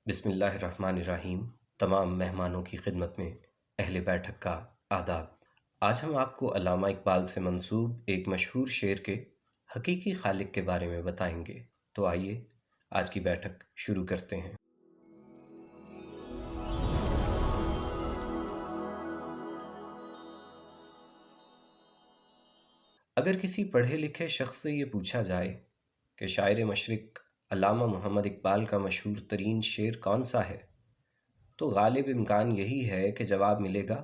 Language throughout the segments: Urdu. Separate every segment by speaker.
Speaker 1: بسم اللہ الرحمن الرحیم۔ تمام مہمانوں کی خدمت میں اہل بیٹھک کا آداب۔ آج ہم آپ کو علامہ اقبال سے منسوب ایک مشہور شعر کے حقیقی خالق کے بارے میں بتائیں گے، تو آئیے آج کی بیٹھک شروع کرتے ہیں۔ اگر کسی پڑھے لکھے شخص سے یہ پوچھا جائے کہ شاعر مشرق علامہ محمد اقبال کا مشہور ترین شعر کون سا ہے، تو غالب امکان یہی ہے کہ جواب ملے گا،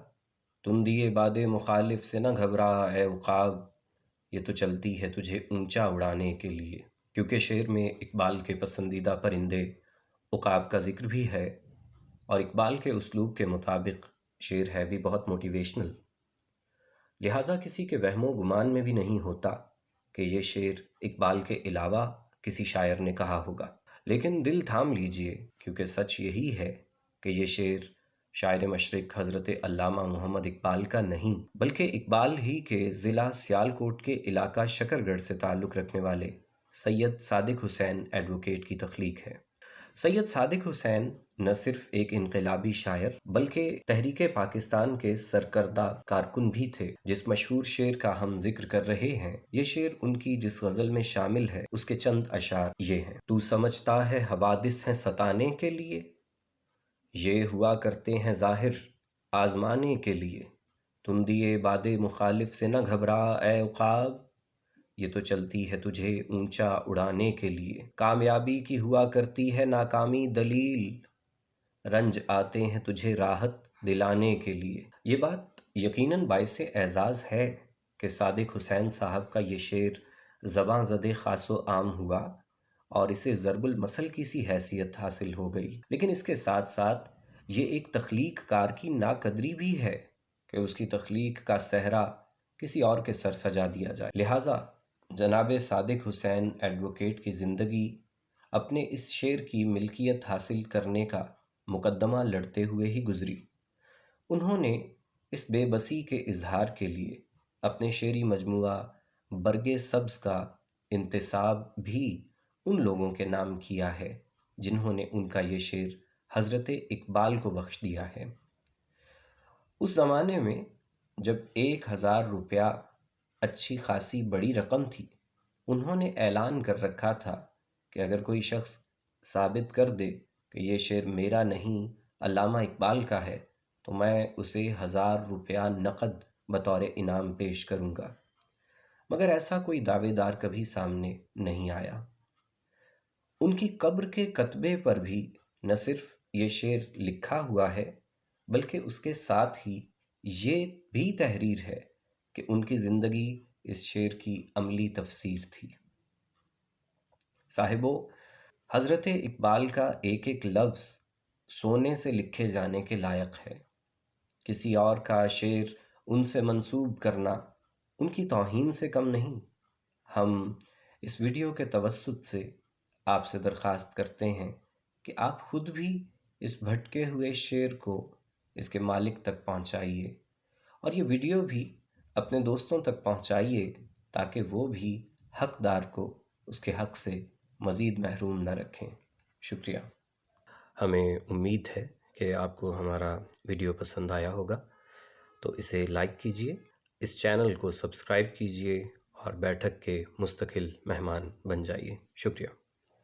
Speaker 1: تندی باد مخالف سے نہ گھبرا اے عقاب، یہ تو چلتی ہے تجھے اونچا اڑانے کے لیے۔ کیونکہ شعر میں اقبال کے پسندیدہ پرندے عقاب کا ذکر بھی ہے، اور اقبال کے اسلوب کے مطابق شعر ہے بھی بہت موٹیویشنل، لہٰذا کسی کے وہم و گمان میں بھی نہیں ہوتا کہ یہ شعر اقبال کے علاوہ کسی شاعر نے کہا ہوگا۔ لیکن دل تھام لیجئے، کیونکہ سچ یہی ہے کہ یہ شعر شاعر مشرق حضرت علامہ محمد اقبال کا نہیں، بلکہ اقبال ہی کے ضلع سیالکوٹ کے علاقہ شکر گڑھ سے تعلق رکھنے والے سید صادق حسین ایڈوکیٹ کی تخلیق ہے۔ سید صادق حسین نہ صرف ایک انقلابی شاعر بلکہ تحریک پاکستان کے سرکردہ کارکن بھی تھے۔ جس مشہور شعر کا ہم ذکر کر رہے ہیں، یہ شعر ان کی جس غزل میں شامل ہے، اس کے چند اشعار یہ ہیں: تو سمجھتا ہے حوادث ہیں ستانے کے لیے، یہ ہوا کرتے ہیں ظاہر آزمانے کے لیے، تندی باد مخالف سے نہ گھبرا اے عقاب، یہ تو چلتی ہے تجھے اونچا اڑانے کے لیے، کامیابی کی ہوا کرتی ہے ناکامی دلیل، رنج آتے ہیں تجھے راحت دلانے کے لیے۔ یہ بات یقیناً باعث اعزاز ہے کہ صادق حسین صاحب کا یہ شعر زباں زد خاص و عام ہوا اور اسے ضرب المثل کی سی حیثیت حاصل ہو گئی، لیکن اس کے ساتھ ساتھ یہ ایک تخلیق کار کی ناقدری بھی ہے کہ اس کی تخلیق کا صحرا کسی اور کے سر سجا دیا جائے۔ لہٰذا جناب صادق حسین ایڈوکیٹ کی زندگی اپنے اس شعر کی ملکیت حاصل کرنے کا مقدمہ لڑتے ہوئے ہی گزری۔ انہوں نے اس بے بسی کے اظہار کے لیے اپنے شعری مجموعہ برگ سبز کا انتساب بھی ان لوگوں کے نام کیا ہے جنہوں نے ان کا یہ شعر حضرت اقبال کو بخش دیا ہے۔ اس زمانے میں جب 1000 روپیہ اچھی خاصی بڑی رقم تھی، انہوں نے اعلان کر رکھا تھا کہ اگر کوئی شخص ثابت کر دے کہ یہ شعر میرا نہیں علامہ اقبال کا ہے تو میں اسے 1000 روپیہ نقد بطور انعام پیش کروں گا، مگر ایسا کوئی دعوے دار کبھی سامنے نہیں آیا۔ ان کی قبر کے کتبے پر بھی نہ صرف یہ شعر لکھا ہوا ہے بلکہ اس کے ساتھ ہی یہ بھی تحریر ہے کہ ان کی زندگی اس شعر کی عملی تفسیر تھی۔ صاحبو، حضرت اقبال کا ایک ایک لفظ سونے سے لکھے جانے کے لائق ہے۔ کسی اور کا شعر ان سے منسوب کرنا ان کی توہین سے کم نہیں۔ ہم اس ویڈیو کے توسط سے آپ سے درخواست کرتے ہیں کہ آپ خود بھی اس بھٹکے ہوئے شعر کو اس کے مالک تک پہنچائیے، اور یہ ویڈیو بھی اپنے دوستوں تک پہنچائیے تاکہ وہ بھی حقدار کو اس کے حق سے مزید محروم نہ رکھیں۔ شکریہ۔ ہمیں امید ہے کہ آپ کو ہمارا ویڈیو پسند آیا ہوگا، تو اسے لائک کیجئے، اس چینل کو سبسکرائب کیجئے اور بیٹھک کے مستقل مہمان بن جائیے۔ شکریہ۔